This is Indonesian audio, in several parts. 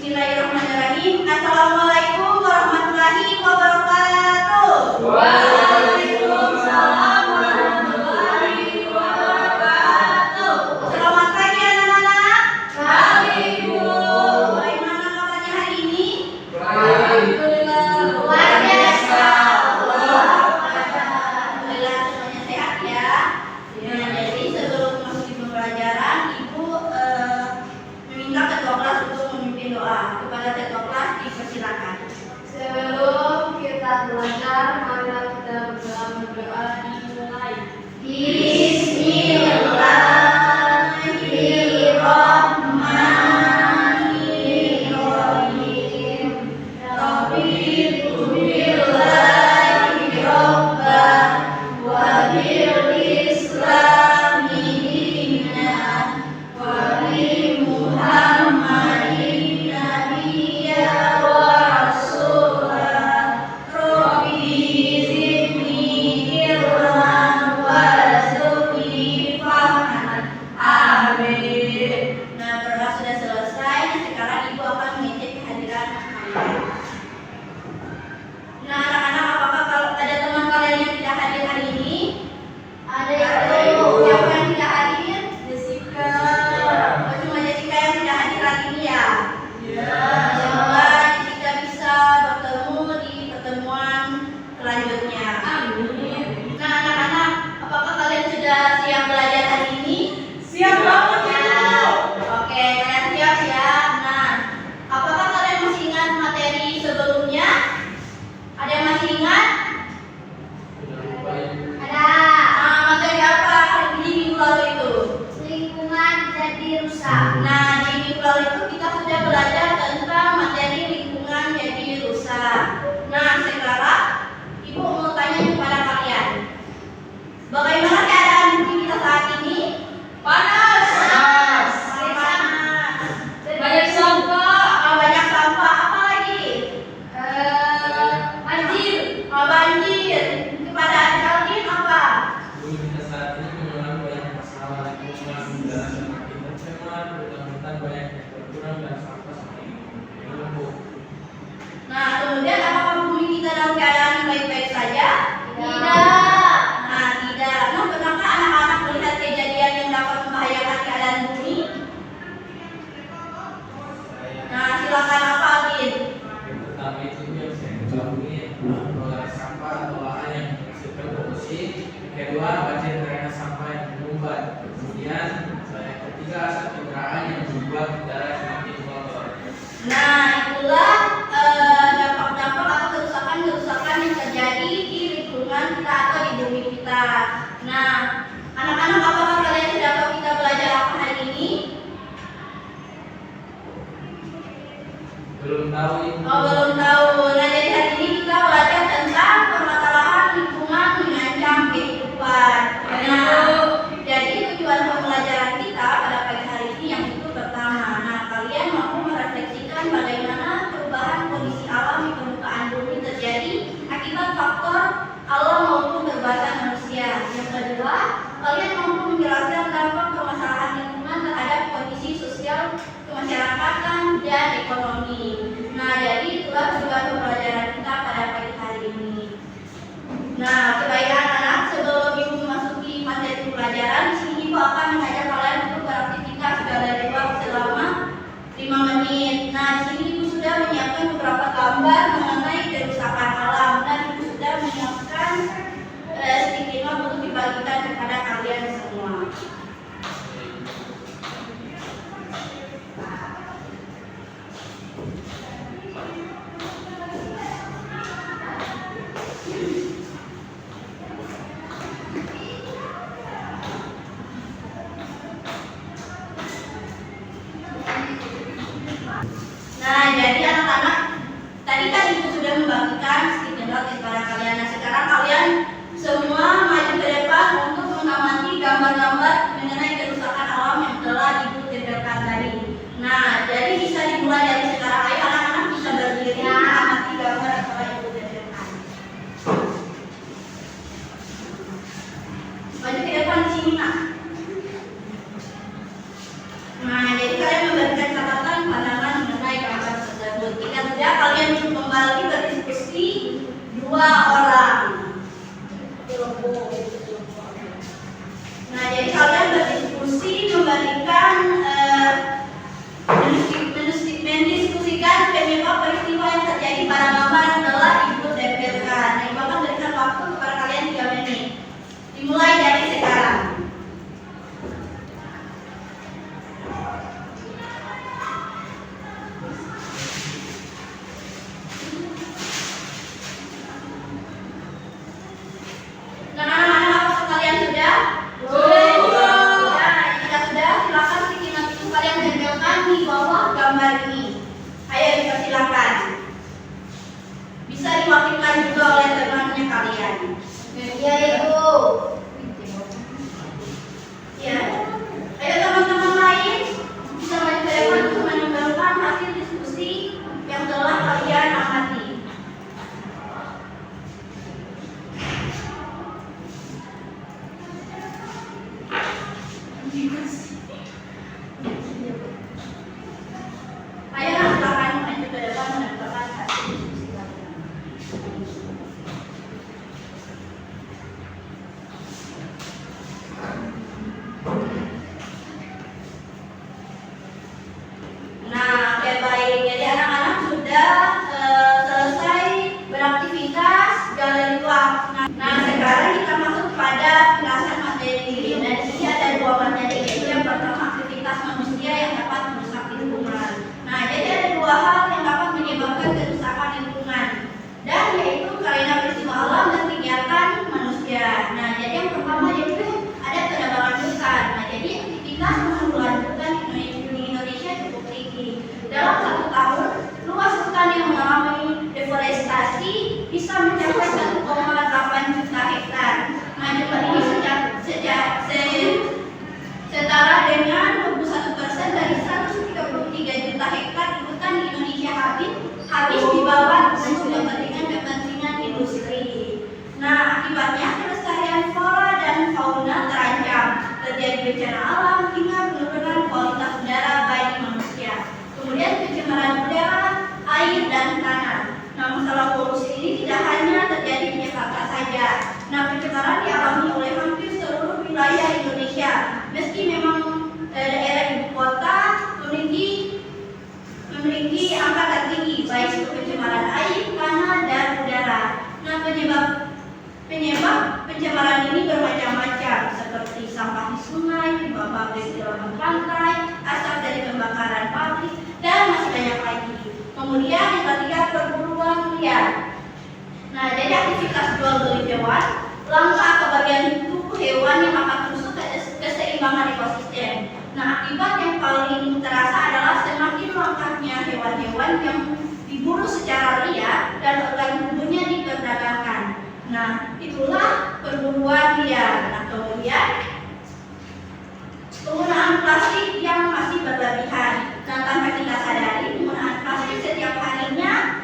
Bismillahirrahmanirrahim. Assalamualaikum warahmatullahi wabarakatuh. Waalaikumsalam warahmatullahi wabarakatuh. Selamat pagi anak-anak. Pagi, Bu. Bagaimana kabarnya hari ini? Alhamdulillah. Luar biasa. Alhamdulillah. Alhamdulillah semuanya sehat ya. Nah, jadi sebelum masuk di pembelajaran, Ibu meminta ketua kelas untuk memimpin doa. Kepada ketua kelas dipersilakan. Sebelum kita belajar, mari kita berdoa dimulai. Bismillahirrahmanirrahim. Raditu billahi robban wa bil islami dinan wa bi Muhammadin nabiyya wa rasulah. Rabbi zidni ilman warzuqni fahman. Amin. Nah, berdoa sudah selesai. Sekarang Ibu akan mengintip kehadiran kalian. Nah, anak-anak, apakah kalau ada teman kalian yang tidak hadir hari ini? Ada itu. Siapa yang tidak hadir? Jessica. Oh, cuma Jessica yang tidak hadir hari ini ya? Semoga Jessica bisa bertemu di pertemuan selanjutnya. Amin. Nah, anak-anak, apakah kalian sudah siap belajar hari ini? Siap banget, Bu. Oke, kalian siap ya. Nah, apakah kalian masih ingat materi sebelumnya? Ada yang masih ingat? Ada. Nah, materi apa di minggu lalu itu? Lingkungan jadi rusak. Nah, di minggu lalu itu kita sudah belajar tentang materi lingkungan jadi rusak. Nah, sekarang Ibu mau tanya kepada kalian. Bagaimana keadaan bumi kita saat ini? Panas. Panas. Banyak sampah. Banyak sampah. Apa lagi? Banjir. Banjir. Kepada kalian apa? Bumi kita saat ini mengalami banyak masalah lingkungan dan semakin tercemar, bertambah banyak yang berkurang dan sampah semakin menumpuk. Nah, kemudian apakah bumi kita dalam keadaan baik-baik saja? Tidak. Nah, tidak. Nah, pernahkah anak-anak melihat kejadian yang dapat membahayakan keadaan bumi? Nah, silakan apa, Alvin? Yang pertama itu yang saya ketahui pengelolaan sampah atau lahan yang menghasilkan polusi. Kedua, banjir karena sampah yang menyumbat. Kemudian yang ketiga, asap kendaraan yang membuat udara semakin kotor. Nah, itulah dampak-dampak atau kerusakan-kerusakan yang terjadi di lingkungan kita atau di bumi kita. Nah, anak-anak, apakah kalian sudah tahu kita belajar apa hari ini? Belum tahu itu. Oh, belum tahu. Nah, jadi hari ini kita belajar tentang permasalahan lingkungan mengancam kehidupan. Nah, jadi tujuan pembelajaran kita pada pagi hari ini yang itu pertama. Nah, kalian mampu merefleksikan bagaimana perubahan kondisi alam di permukaan bumi terjadi akibat faktor alam maupun perbuatan manusia. Yang kedua, kalian mampu menjelaskan dampak permasalahan lingkungan terhadap kondisi sosial, kemasyarakatan, dan ekonomi. Nah, jadi itulah tujuan pembelajaran kita pada pagi hari ini. Nah, sebaiknya anak-anak, sebelum Ibu memasuki materi pembelajaran, di sini Ibu akan mengajak kalian untuk beraktivitas gaya luar selama 5 menit. Nah, di sini Ibu sudah menyiapkan beberapa gambar mengenai kerusakan alam dan Ibu sudah menyiapkan stiker note untuk dibagikan kepada kalian semua. Nah, jadi anak-anak, tadi kan Ibu sudah membagikan stiker note kepada kalian. Nah, sekarang kalian semua maju ke depan untuk mengamati gambar-gambar mengenai kerusakan alam yang telah Ibu tempelkan tadi. Nah, jadi bisa dimulai dari sekarang. Ayo anak-anak bisa berdiri mengamati gambar yang telah Ibu tempelkan. Maju ke depan di sini, Nak. Nah, jadi kalian memberikan catatan pandangan mengenai gambar 2 orang. Nah, jadi kalian berdiskusi memberikan mendiskusikan penyebab peristiwa yang terjadi pada mama yang telah ibu tempelkan. Nah, ibu akan berikan waktu kepada kalian 3 menit. Dimulai dari sekarang. Nah, apakah kalian sudah? Nah, jika sudah, silakan titik itu kalian tempelkan di bawah gambar ini. Ayo dipersilakan. Bisa diwakilkan juga oleh temannya kalian. Iya, Ibu. Ya. Ayo teman-teman lain bisa maju ke depan untuk menempelkan hasil diskusi yang telah kalian amati. Ayo silakan maju ke depan menempelkan hasil diskusi kalian. Nah, oke baik. Jadi anak-anak sudah selesai beraktivitas dari luar. Nah, sekarang kita masuk pada penjelasan materi. Dan ini ada 2 materi. Yaitu yang pertama aktivitas manusia yang dapat merusak lingkungan. Nah, jadi ada 2 hal yang dapat menyebabkan kerusakan lingkungan. Dan yaitu karena peristiwa alam dan kegiatan manusia. Nah, jadi yang pertama yaitu ada penebangan hutan. Nah, jadi aktivitas penanggulangan hutan di Indonesia cukup tinggi. Dalam 1 tahun, luas hutan yang mengalami deforestasi bisa mencapai 1,8 juta hektar. Nah, jumlah ini setara dengan 21% dari 133 juta hektar hutan di Indonesia habis dibawa untuk kepentingan industri. Nah, akibatnya kelestarian flora dan fauna terancam, terjadi bencana alam hingga penurunan kualitas udara bagi manusia. Kemudian pencemaran udara, air dan tanah. Nah, masalah polusi ini tidak hanya terjadi di Jakarta saja. Nah, pencemaran dialami oleh hampir seluruh wilayah Indonesia. Meski memang daerah ibu kota memiliki angka tertinggi baik itu pencemaran air, tanah dan udara. Nah, penyebab pencemaran ini bermacam-macam seperti sampah di sungai, limbah pabrik di laut pantai, asap dari pembakaran pabrik dan masih banyak lagi. Kemudian yang ketiga perburuan liar. Nah, jadi aktivitas jual beli hewan, langkah ke bagian tubuh hewan yang akan merusak keseimbangan ekosistem. Nah, akibat yang paling terasa adalah semakin langkahnya hewan-hewan yang diburu secara liar dan organ tubuhnya diperdagangkan. Nah, itulah perburuan liar. Nah, kemudian penggunaan plastik yang masih berlebihan. Nah, tanpa kita sadari, penggunaan plastik setiap harinya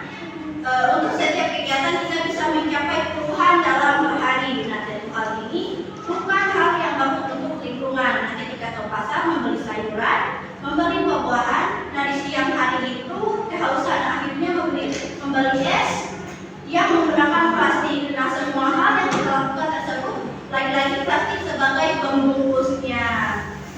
untuk setiap kegiatan kita bisa mencapai puluhan dalam berhari. Nah, dari hal ini bukan hal yang bagus untuk lingkungan. Nah, ketika ke pasar membeli sayuran, membeli buah-buahan, nah di siang hari itu kehausan akhirnya membeli es yang menggunakan plastik. Nah, semua hal yang kita lakukan tersebut lagi-lagi plastik sebagai pembungkusnya.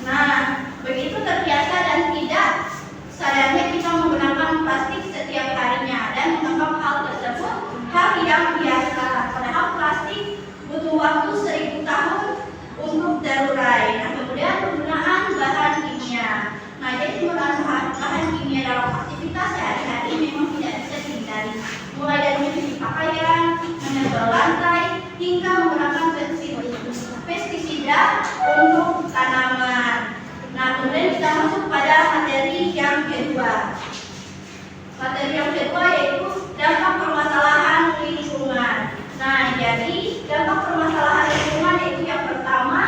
Nah, begitu terbiasa dan tidak sadarnya kita menggunakan plastik setiap harinya dan menganggap hal tersebut hal yang biasa. Padahal plastik butuh waktu 1000 tahun untuk terurai. Nah, kemudian penggunaan bahan kimia. Nah, jadi penggunaan bahan kimia dalam aktivitas sehari-hari memang tidak bisa dihindari. Mulai dari mencuci pakaian, menempel lantai, hingga menggunakan pestisida untuk tanaman. Nah, kemudian kita masuk pada materi yang kedua. Materi yang kedua yaitu dampak permasalahan lingkungan. Nah, jadi dampak permasalahan lingkungan yaitu yang pertama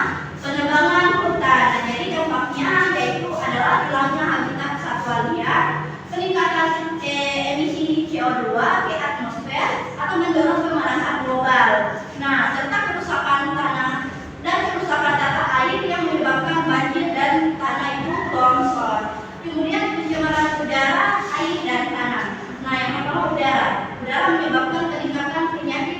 penebangan hutan. Nah, jadi dampaknya yaitu adalah hilangnya habitat satwa liar, peningkatan emisi CO2 ke atmosfer atau mendorong pemanasan global. Nah, serta kerusakan tanah dan kerusakan tata air yang menyebabkan banjir dan tanah itu longsor. Kemudian pencemaran udara, air dan tanah. Nah, yang pertama udara. Udara menyebabkan peningkatan penyakit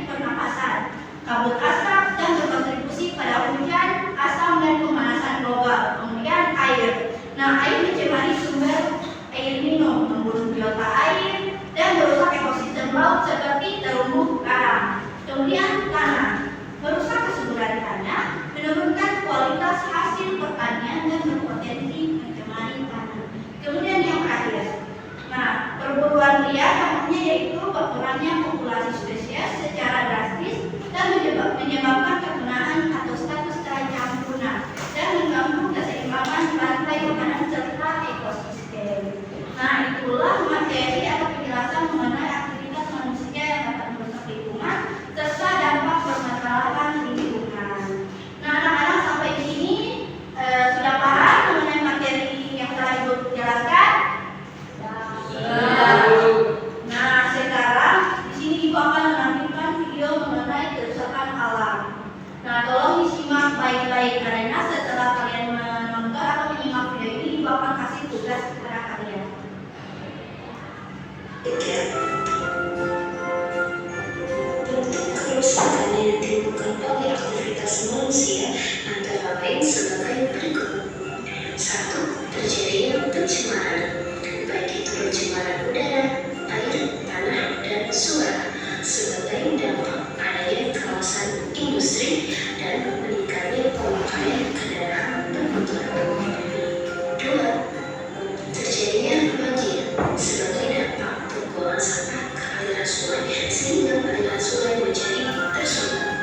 Kemudian dampaknya yaitu berkurangnya populasi spesies secara drastis dan menyebabkan kepunaan atau status terancam punah dan mengganggu keseimbangan rantai makanan serta ekosistem. Nah, itulah materi atau penjelasan mengenai aktivitas manusia yang dapat merusak lingkungan serta dampak permasalahan lingkungan. Nah, anak-anak sampai di sini sudah paham mengenai materi yang telah Ibu jelaskan? Nah, sekarang di sini Ibu akan menampilkan video mengenai kerusakan alam. Nah, tolong disimak baik-baik karena setelah kalian menonton atau menyimak video ini, Ibu akan kasih tugas kepada kalian. Bentuk kerusakan yang ditimbulkan oleh aktivitas manusia antara lain sebagai berikut. 1. Terjadinya pencemaran, baik itu pencemaran udara, air, tanah, dan suara, sebagai dampak adanya kawasan industri dan meningkatnya pemakaian kendaraan bermotor. 2. Terjadinya banjir, sebagai dampak pembuangan sampah ke aliran sungai sehingga aliran sungai menjadi tersumbat.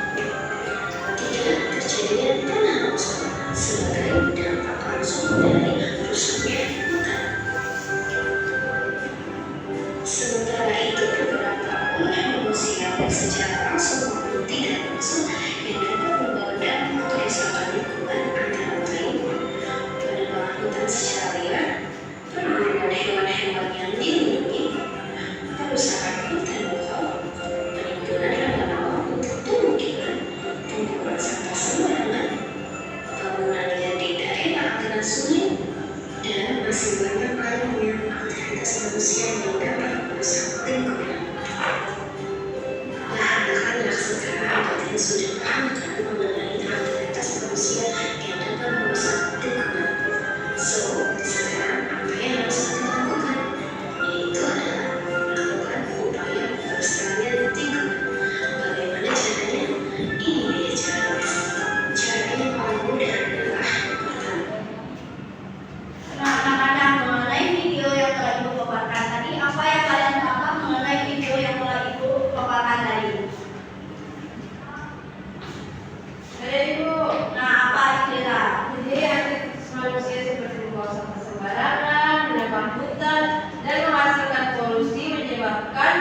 3. Terjadinya tanah longsor, sebagai dampak langsung dari rusaknya hutan. Sementara itu, beberapa ulah manusia yang secara langsung maupun tidak langsung yang dapat membawa dampak kerusakan lingkungan antara lain penebangan hutan secara liar, perburuan hewan-hewan yang dilindungi, perusakan hutan lokal, penimbunan rawa-rawa untuk pemukiman, pembuangan sampah sembarangan, bangunan liar di daerah aliran sungai, dan masih banyak lainnya aktivitas manusia yang dapat merusak lingkungan. Nah, anak-anak sekarang kalian sudah paham kan mengenai aktivitas manusia yang dapat merusak lingkungan. So, sekarang apa yang harus kita lakukan? Yaitu adalah melakukan upaya pelestarian lingkungan. Bagaimana caranya? Ini dia caranya. Caranya paling mudah adalah pertama. Nah, anak-anak, mengenai video yang telah Ibu paparkan tadi, apa yang kalian tangkap mengenai video yang telah Ibu paparkan tadi? Ibu. Nah, apa istilah? Jadi aktivitas manusia seperti membuang sampah sembarangan, menebang hutan, dan menghasilkan polusi menyebabkan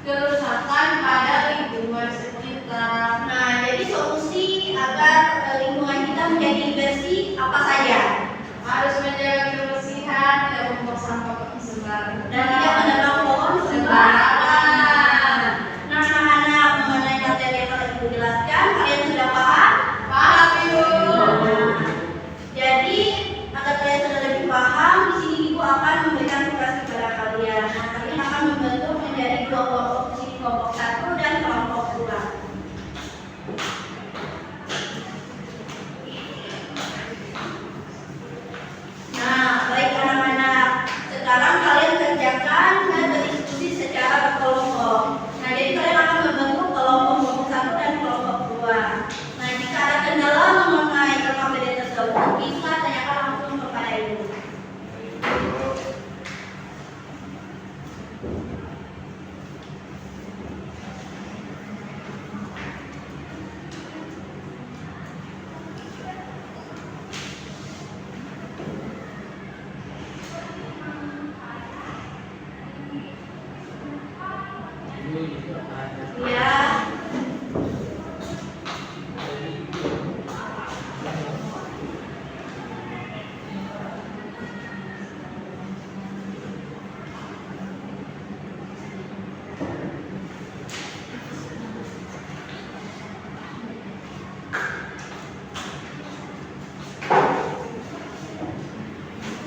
kerusakan pada lingkungan sekitar. Nah, jadi solusi agar lingkungan kita menjadi bersih apa saja? Harus menjaga kebersihan, tidak membuang sampah sembarangan, Dan tidak menebang pohon sembarangan. sembarangan. Nah, anak-anak, mengenai materi yang telah Ibu jelaskan, kalian sudah paham? Paham, Ibu? Jadi, agar kalian sudah lebih paham, di sini Ibu akan memberikan tugas kepada kalian. Nah, kalian akan membentuk menjadi dua kelompok, di sini kelompok 1 dan kelompok 2. Nah, baik anak-anak, sekarang kalian kerjakan dan berdiskusi secara berkelompok. Nah, jadi kalian akan membentuk kelompok 1 dan kelompok 2. Nah, jika ada kendala mengenai LKPD tersebut, bisa tanyakan langsung kepada Ibu. Ibu itu ada. Ya.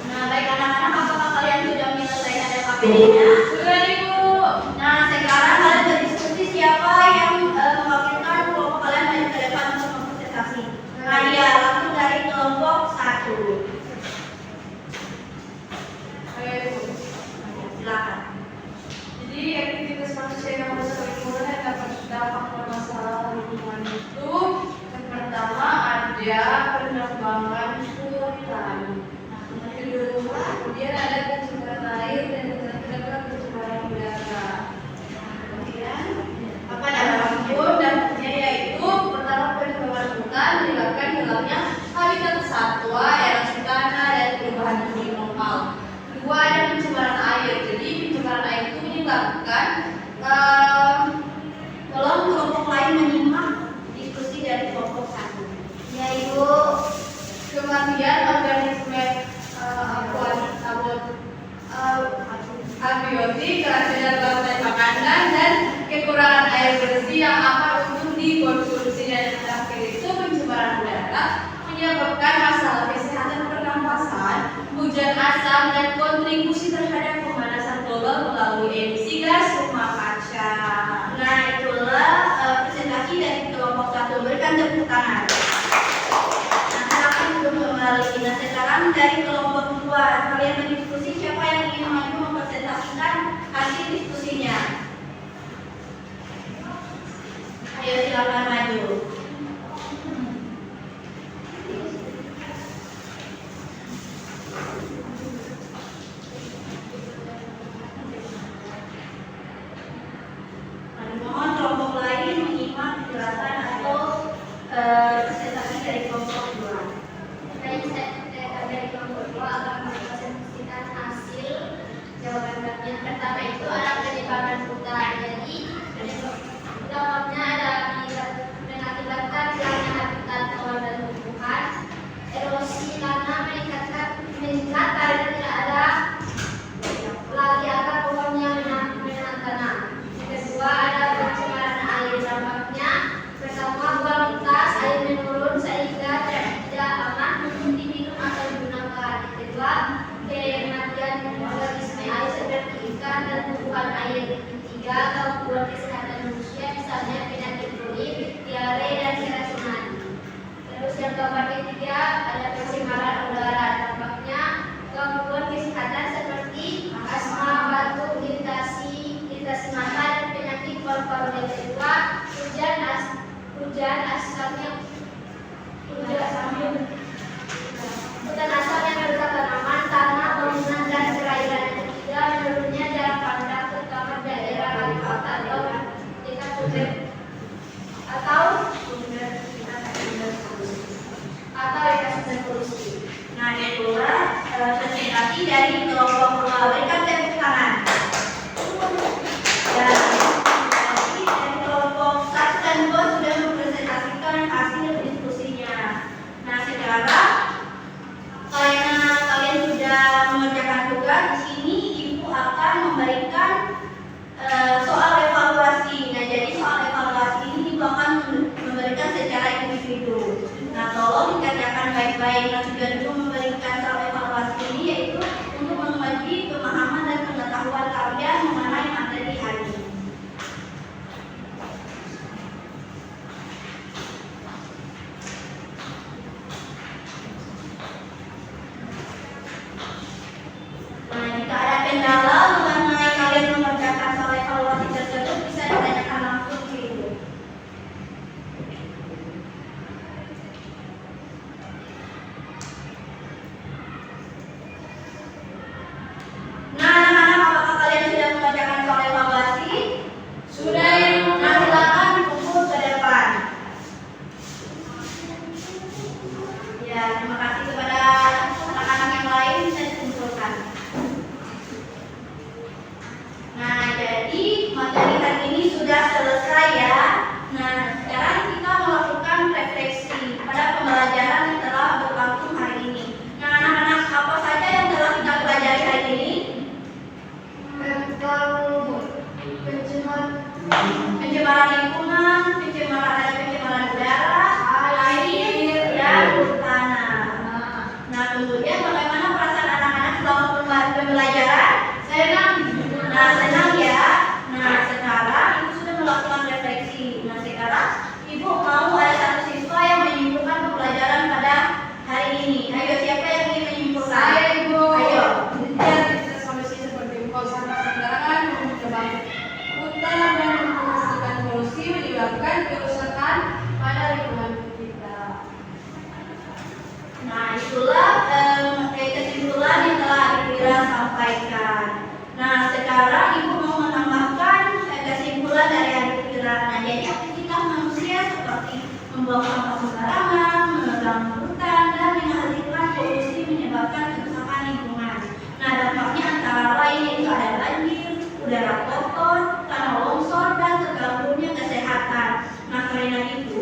Nah, baik anak-anak, apakah kalian sudah menyelesaikan LKPD-nya? Sudah, Ibu. Nah, sekarang kalian berdiskusi siapa yang mewakilkan kelompok kalian maju ke depan untuk mempresentasi. Nah, ya, langsung dari kelompok 1. Ayo, Ibu. Silakan. Jadi aktivitas manusia yang merusak lingkungan dan dapat berdampak permasalahan lingkungan itu yang pertama ada penebangan hutan, kedua kemudian ada pencemaran air dan ketiga pencemaran udara. menyebabkan tolong kelompok lain menyimak diskusi dari kelompok satu, yaitu kematian organisme abiotik, keracauan rantai makanan, dan kekurangan air bersih yang aman untuk dikonsumsi. Dan yang terakhir itu pencemaran udara menyebabkan masalah kesehatan pernapasan, hujan asam, dan kontribusi terhadap pemanasan global melalui emisi gas rumah kaca. Nah, itulah presentasi dari kelompok satu. Berikan tepuk tangan. Nah, silakan untuk kembali. Nah, sekarang dari kelompok dua, kalian berdiskusi siapa yang ingin maju mempresentasikan hasil diskusinya. Ayo silakan maju. Mohon kelompok lain menyimak penjelasan atau presentasi dari kelompok dua. Dari kelompok dua akan mempresentasikan hasil jawaban yang pertama itu adalah penyebaran hutan. Jadi dampaknya ada mengakibatkan hilangnya habitat hewan dan tumbuhan, erosi karena meningkat karena tidak ada lagi akar pohon yang menahan tanah. Yang kedua ada pencemaran air. Dampaknya pertama kualitas air menurun sehingga tidak aman untuk diminum atau digunakan. Yang kedua kematian organisme air seperti ikan dan tumbuhan air. Yang ketiga gangguan kesehatan manusia misalnya penyakit kulit, diare, dan keracunan. Terus yang keempat ketiga ada pencemaran udara. Dampaknya gangguan kesehatan seperti asma, batuk, iritasi mata, dan penyakit paru-paru. Yang kedua hujan asam yang merusak tanaman, tanah, bangunan, dan perairan. Yang ketiga menurunnya jarak pandang terutama daerah laut atau dekat sumber polusi. Nah, itulah presentasi dari kelompok dua. Berikan tepuk tangan. Dan presentasi dari kelompok satu dan dua sudah mempresentasikan hasil diskusinya. Nah, sekarang karena kalian sudah mengerjakan tugas, di sini ibu akan memberikan soal evaluasi. Nah, jadi soal evaluasi ini ibu akan memberikan secara individu. Nah, tolong dikerjakan baik-baik. Nah, sudah dulu memberikan soal evaluasi ini yaitu untuk menguji pemahaman dan pengetahuan kalian mengenai materi hari ini. Nah, jika ada kendala mengenai kalian mengerjakan soal evaluasi tersebut, bisa ditanyakan langsung ke ibu. Nah, anak-anak, apakah kalian sudah mengerjakan soal evaluasi? Sudah, Ibu. Nah, silakan dikumpul ke depan. Ya, terima kasih kepada anak-anak yang lain bisa dikumpulkan. Nah, jadi materi hari ini sudah selesai ya. Nah, sekarang kita melakukan refleksi pada pembelajaran yang telah berlangsung hari ini. Nah, anak-anak, apa saja yang telah kita pelajari hari ini? Pencemaran lingkungan, pencemaran udara, air, dan tanah. Nah, kemudian bagaimana perasaan anak-anak selama pembelajaran? Nah, senang ya. Nah, sekarang ibu sudah melakukan refleksi. Nah, sekarang ibu mau ada satu siswa yang menyimpulkan pembelajaran pada hari ini. Ayo, siapa yang ingin menyimpulkan? Saya, Ibu. Ayo. Kita solusi seperti membuang sampah sembarangan, menebang hutan, dan menghasilkan polusi menyebabkan kerusakan pada lingkungan kita. Nah, itulah kesimpulan yang telah Adira sampaikan. Nah, sekarang ibu mau menambahkan kesimpulan dari Adira. Nah, jadi aktivitas manusia seperti membuang sampah sembarangan, menebang hutan, dan menghasilkan polusi menyebabkan kerusakan lingkungan. Nah, dampaknya antara lain yaitu ada banjir, udara kotor, permainan itu.